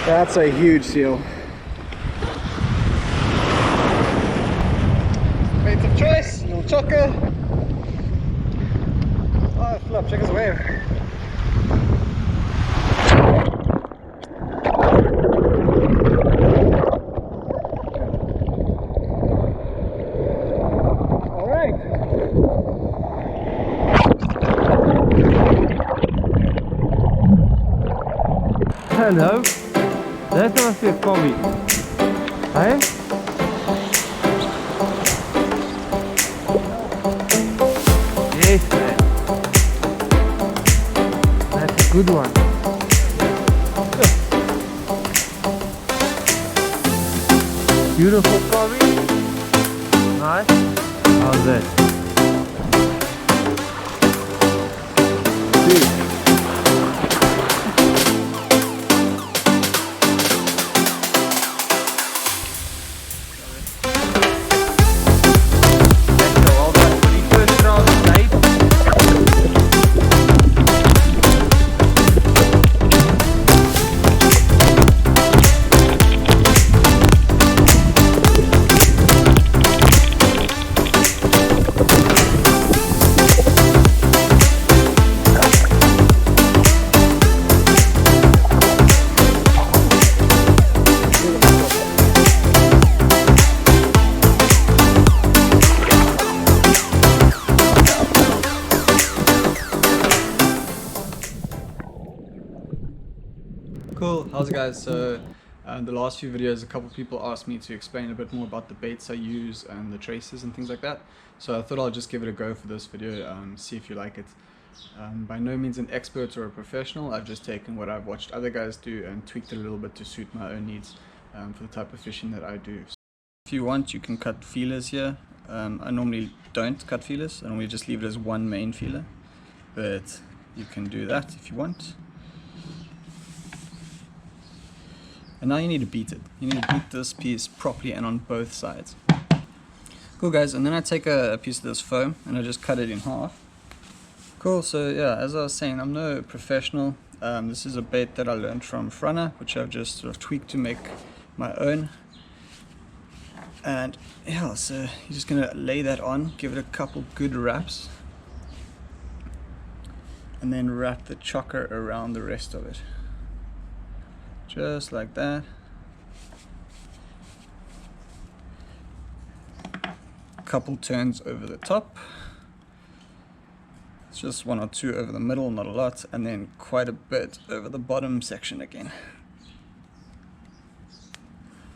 That's a huge seal. Bait of choice, little chokka. Oh, flop, check his wave. Alright. Hello. That must be a KOB. Hey? Yes, man. That's a good one. Beautiful KOB. Nice. How's that? Cool, how's it guys? So the last few videos a couple people asked me to explain a bit more about the baits I use and the traces and things like that. So I thought I'll just give it a go for this video, see if you like it. By no means an expert or a professional, I've just taken what I've watched other guys do and tweaked it a little bit to suit my own needs for the type of fishing that I do. So if you want, you can cut feelers here. I normally don't cut feelers, I normally just leave it as one main feeler, but you can do that if you want. And now you need to beat it. You need to beat this piece properly and on both sides. Cool guys, and then I take a piece of this foam and I just cut it in half. Cool, so yeah, as I was saying, I'm no professional. This is a bait that I learned from Frana, which I've just sort of tweaked to make my own. And yeah, so you're just gonna lay that on, give it a couple good wraps, and then wrap the chokka around the rest of it. Just like that. Couple turns over the top. It's just one or two over the middle, not a lot, and then quite a bit over the bottom section again.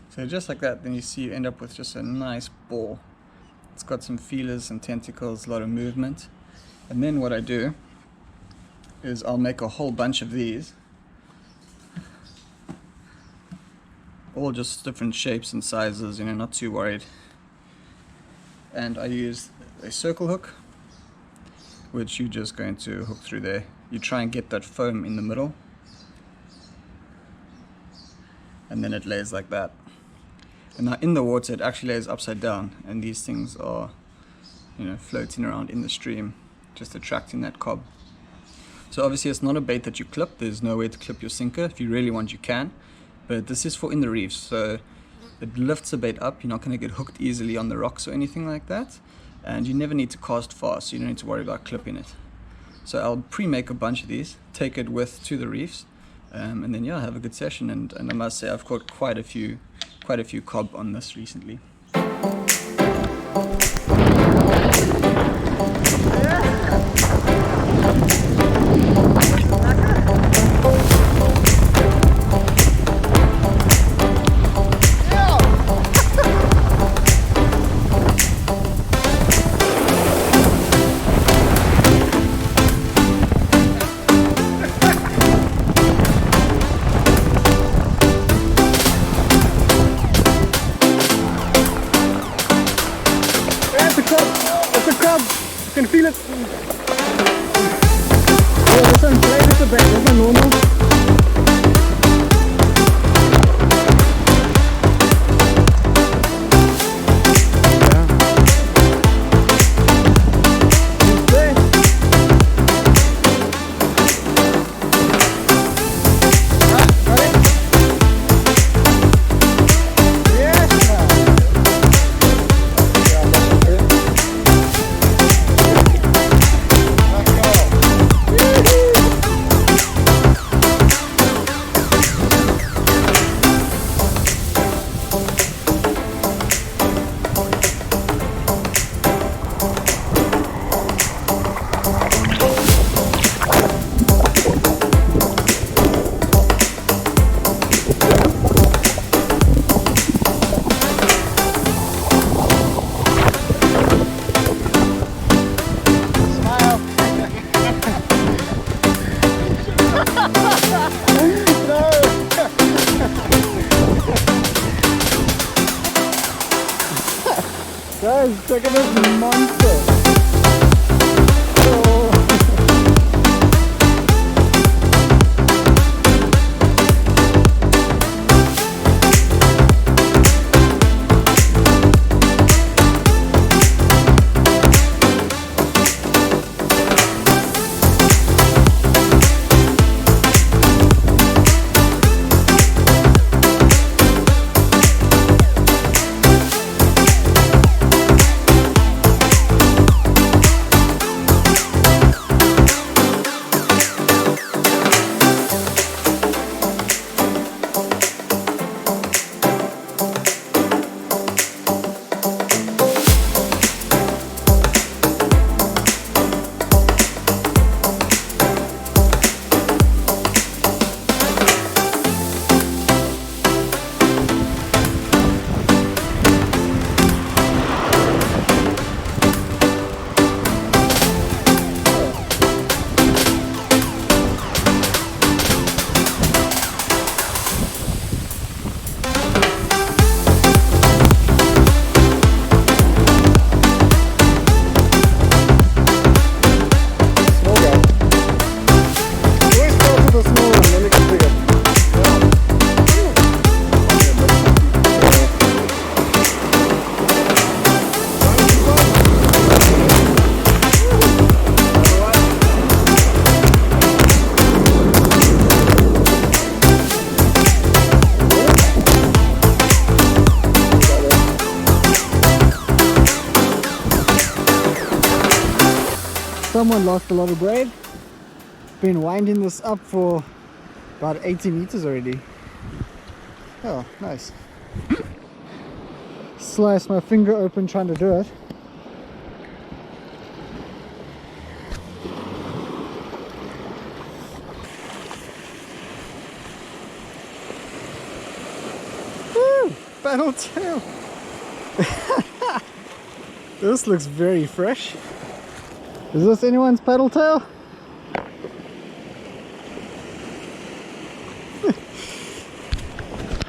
So just like that, then you see you end up with just a nice ball. It's got some feelers and tentacles, a lot of movement. And then what I do is I'll make a whole bunch of these. All just different shapes and sizes, you know, not too worried. And I use a circle hook, which you're just going to hook through there. You try and get that foam in the middle, and then it lays like that. And now in the water it actually lays upside down, and these things are, you know, floating around in the stream, just attracting that cob. So obviously it's not a bait that you clip. There's no way to clip your sinker. If you really want, you can. But this is for in the reefs, so it lifts the bait up. You're not going to get hooked easily on the rocks or anything like that. And you never need to cast fast, so you don't need to worry about clipping it. So I'll pre-make a bunch of these, take it with to the reefs, and then yeah, have a good session. And I must say I've caught quite a few cob on this recently. You can feel it. Oh, this one played with the bait, that's not normal. Guys, check out this monster. Someone lost a lot of braid. Been winding this up for about 80 meters already. Oh, nice. Sliced my finger open trying to do it. Woo! Paddle tail! This looks very fresh. Is this anyone's paddle tail?